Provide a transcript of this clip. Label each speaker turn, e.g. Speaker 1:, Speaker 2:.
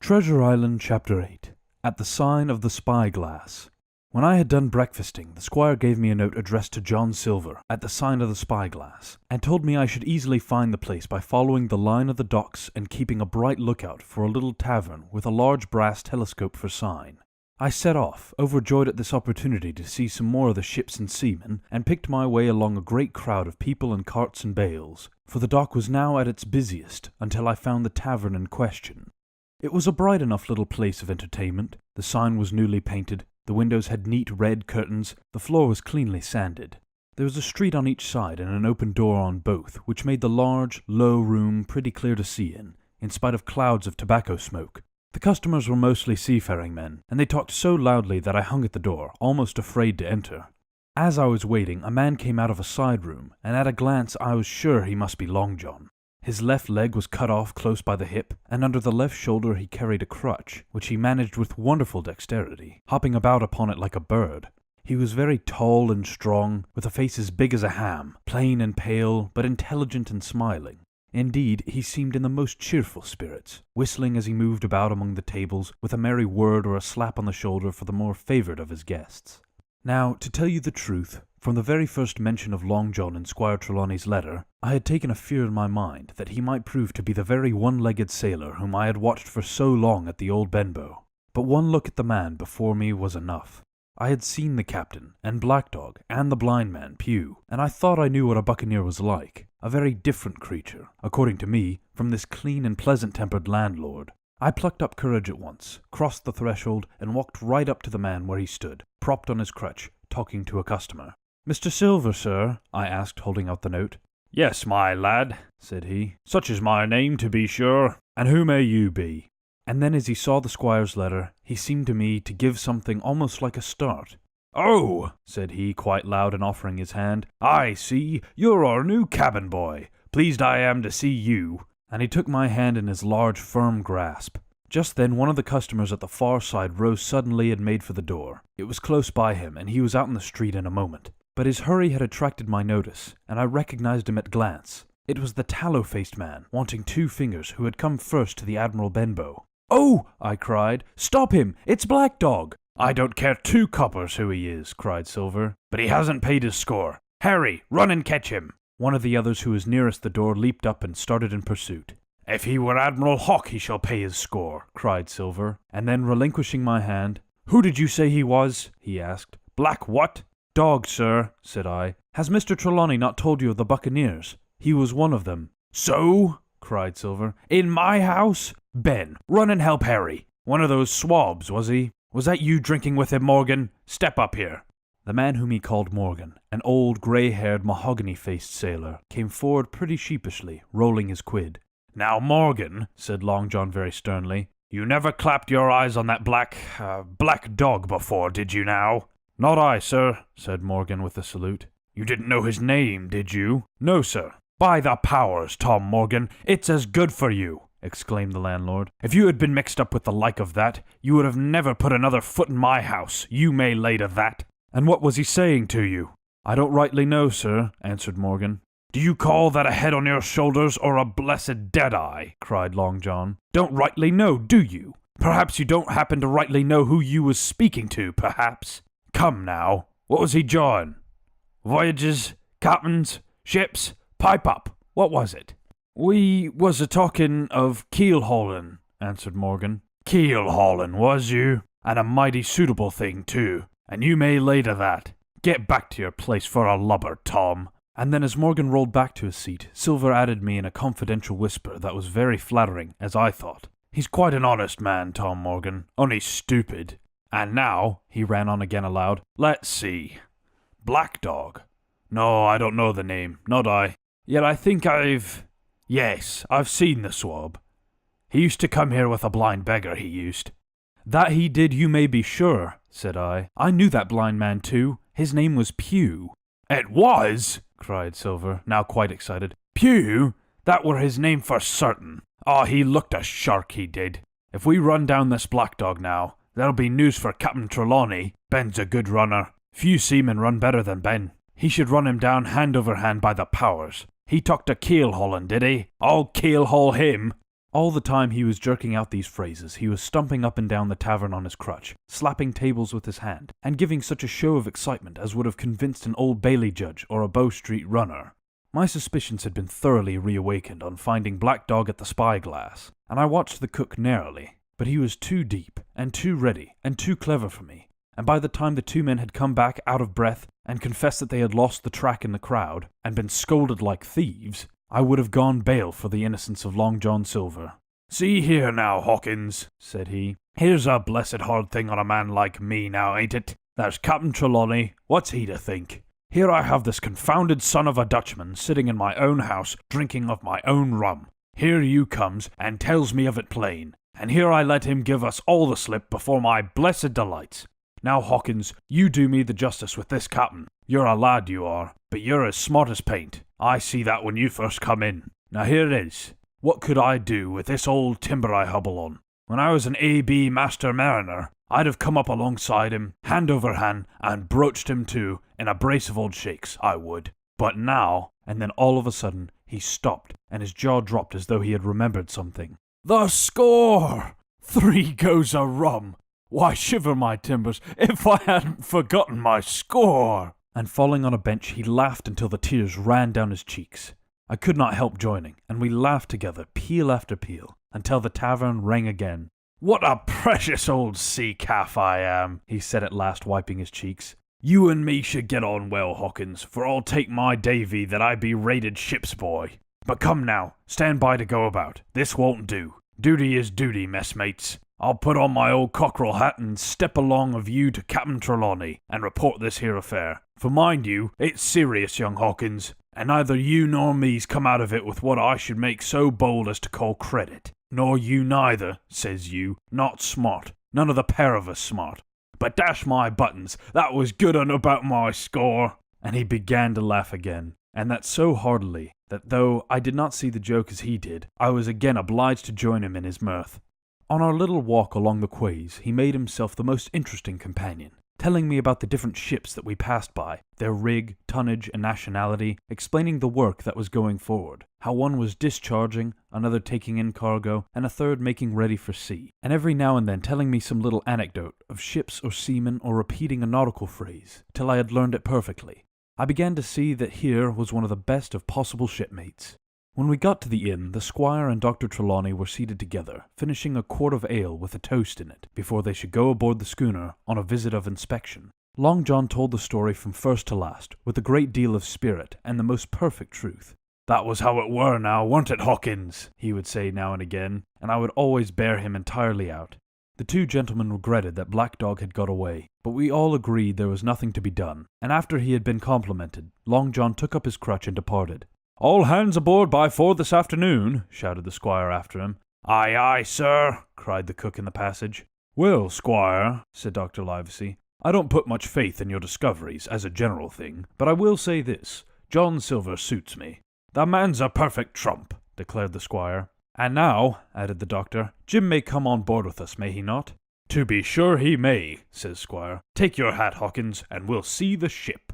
Speaker 1: Treasure Island, Chapter 8. At the Sign of the Spyglass. When I had done breakfasting, the squire gave me a note addressed to John Silver, at the Sign of the Spyglass, and told me I should easily find the place by following the line of the docks and keeping a bright lookout for a little tavern with a large brass telescope for sign. I set off, overjoyed at this opportunity to see some more of the ships and seamen, and picked my way along a great crowd of people and carts and bales, for the dock was now at its busiest, until I found the tavern in question. It was a bright enough little place of entertainment. The sign was newly painted, the windows had neat red curtains, the floor was cleanly sanded. There was a street on each side and an open door on both, which made the large, low room pretty clear to see in spite of clouds of tobacco smoke. The customers were mostly seafaring men, and they talked so loudly that I hung at the door, almost afraid to enter. As I was waiting, a man came out of a side room, and at a glance I was sure he must be Long John. His left leg was cut off close by the hip, and under the left shoulder he carried a crutch, which he managed with wonderful dexterity, hopping about upon it like a bird. He was very tall and strong, with a face as big as a ham, plain and pale, but intelligent and smiling. Indeed, he seemed in the most cheerful spirits, whistling as he moved about among the tables, with a merry word or a slap on the shoulder for the more favoured of his guests. Now, to tell you the truth, from the very first mention of Long John in Squire Trelawney's letter, I had taken a fear in my mind that he might prove to be the very one-legged sailor whom I had watched for so long at the old Benbow. But one look at the man before me was enough. I had seen the captain, and Black Dog, and the blind man, Pew, and I thought I knew what a buccaneer was like. A very different creature, according to me, from this clean and pleasant-tempered landlord. I plucked up courage at once, crossed the threshold, and walked right up to the man where he stood, propped on his crutch, talking to a customer. "Mr. Silver, sir?" I asked, holding out the note. "Yes, my lad," said he. "Such is my name, to be sure. And who may you be?" And then as he saw the squire's letter, he seemed to me to give something almost like a start. "Oh," said he, quite loud and offering his hand, "I see, you're our new cabin boy. Pleased I am to see you." And he took my hand in his large, firm grasp. Just then one of the customers at the far side rose suddenly and made for the door. It was close by him, and he was out in the street in a moment. But his hurry had attracted my notice, and I recognized him at glance. It was the tallow-faced man, wanting 2 fingers, who had come first to the Admiral Benbow. "Oh!" I cried. "Stop him! It's Black Dog!" "I don't care 2 coppers who he is," cried Silver, "but he hasn't paid his score. Harry, run and catch him!" One of the others who was nearest the door leaped up and started in pursuit. "If he were Admiral Hawke he shall pay his score," cried Silver, and then relinquishing my hand, "Who did you say he was?" he asked. "Black what?" "Dog, sir," said I. "Has Mr. Trelawney not told you of the buccaneers? He was one of them." "So?" cried Silver. "In my house? Ben, run and help Harry. One of those swabs, was he? Was that you drinking with him, Morgan? Step up here." The man whom he called Morgan, an old, grey-haired, mahogany-faced sailor, came forward pretty sheepishly, rolling his quid. "Now, Morgan," said Long John very sternly, "you never clapped your eyes on that black dog before, did you now?" "Not I, sir," said Morgan with a salute. "You didn't know his name, did you?" "No, sir." "By the powers, Tom Morgan, it's as good for you," exclaimed the landlord. "If you had been mixed up with the like of that, you would have never put another foot in my house, you may lay to that." "And what was he saying to you?" "I don't rightly know, sir," answered Morgan. "Do you call that a head on your shoulders or a blessed dead-eye?" cried Long John. "Don't rightly know, do you? Perhaps you don't happen to rightly know who you was speaking to, perhaps? Come now, what was he jawing? Voyages, captains, ships, pipe up, what was it?" "We was a-talking of keel-hauling," answered Morgan. "Keel-hauling, was you? And a mighty suitable thing, too, and you may lay to that. Get back to your place for a lubber, Tom." And then as Morgan rolled back to his seat, Silver added me in a confidential whisper that was very flattering, as I thought. "He's quite an honest man, Tom Morgan, only stupid. And now," he ran on again aloud, "let's see. Black Dog. No, I don't know the name, not I. Yet I think Yes, I've seen the swab. He used to come here with a blind beggar, he used." "That he did, you may be sure," said I. "I knew that blind man too. His name was Pew." "It was?" cried Silver, now quite excited. "Pew? That were his name for certain. Ah, he looked a shark, he did. If we run down this Black Dog now, there'll be news for Captain Trelawney. Ben's a good runner. Few seamen run better than Ben. He should run him down hand over hand by the powers. He took to keel-hauling, did he? I'll keel-haul him." All the time he was jerking out these phrases, he was stumping up and down the tavern on his crutch, slapping tables with his hand, and giving such a show of excitement as would have convinced an Old Bailey judge or a Bow Street runner. My suspicions had been thoroughly reawakened on finding Black Dog at the spyglass, and I watched the cook narrowly, but he was too deep, and too ready, and too clever for me, and by the time the two men had come back out of breath and confessed that they had lost the track in the crowd, and been scolded like thieves, I would have gone bail for the innocence of Long John Silver. "See here now, Hawkins," said he. "Here's a blessed hard thing on a man like me now, ain't it? There's Captain Trelawney. What's he to think? Here I have this confounded son of a Dutchman sitting in my own house, drinking of my own rum. Here you comes, and tells me of it plain. And here I let him give us all the slip before my blessed delights. Now, Hawkins, you do me the justice with this captain. You're a lad, you are, but you're as smart as paint. I see that when you first come in. Now here it is. What could I do with this old timber I hobble on? When I was an A.B. master mariner, I'd have come up alongside him, hand over hand, and broached him to in a brace of old shakes, I would. But now," and then all of a sudden, he stopped, and his jaw dropped as though he had remembered something. "The score! 3 goes of rum! Why, shiver my timbers, if I hadn't forgotten my score!" And falling on a bench, he laughed until the tears ran down his cheeks. I could not help joining, and we laughed together, peal after peal, until the tavern rang again. "What a precious old sea calf I am," he said at last, wiping his cheeks. "You and me should get on well, Hawkins, for I'll take my davy that I be rated ship's boy. But come now, stand by to go about. This won't do. Duty is duty, messmates. I'll put on my old cockerel hat and step along of you to Captain Trelawney and report this here affair. For mind you, it's serious, young Hawkins, and neither you nor me's come out of it with what I should make so bold as to call credit. Nor you neither, says you, not smart. None of the pair of us smart. But dash my buttons, that was good un about my score." And he began to laugh again, and that so heartily that though I did not see the joke as he did, I was again obliged to join him in his mirth. On our little walk along the quays, he made himself the most interesting companion, telling me about the different ships that we passed by, their rig, tonnage, and nationality, explaining the work that was going forward, how one was discharging, another taking in cargo, and a third making ready for sea, and every now and then telling me some little anecdote of ships or seamen or repeating a nautical phrase, till I had learned it perfectly. I began to see that here was one of the best of possible shipmates. When we got to the inn, the squire and Dr. Trelawney were seated together, finishing a quart of ale with a toast in it, before they should go aboard the schooner on a visit of inspection. Long John told the story from first to last, with a great deal of spirit and the most perfect truth. "That was how it were now, weren't it, Hawkins?" he would say now and again, and I would always bear him entirely out. The two gentlemen regretted that Black Dog had got away, but we all agreed there was nothing to be done, and after he had been complimented, Long John took up his crutch and departed. "All hands aboard by 4 this afternoon," shouted the squire after him. "Aye, aye, sir," cried the cook in the passage. "Well, squire," said Dr. Livesey, "I don't put much faith in your discoveries, as a general thing, but I will say this. John Silver suits me." "The man's a perfect trump," declared the squire. "And now," added the doctor, "Jim may come on board with us, may he not?" "To be sure he may," says Squire. "Take your hat, Hawkins, and we'll see the ship."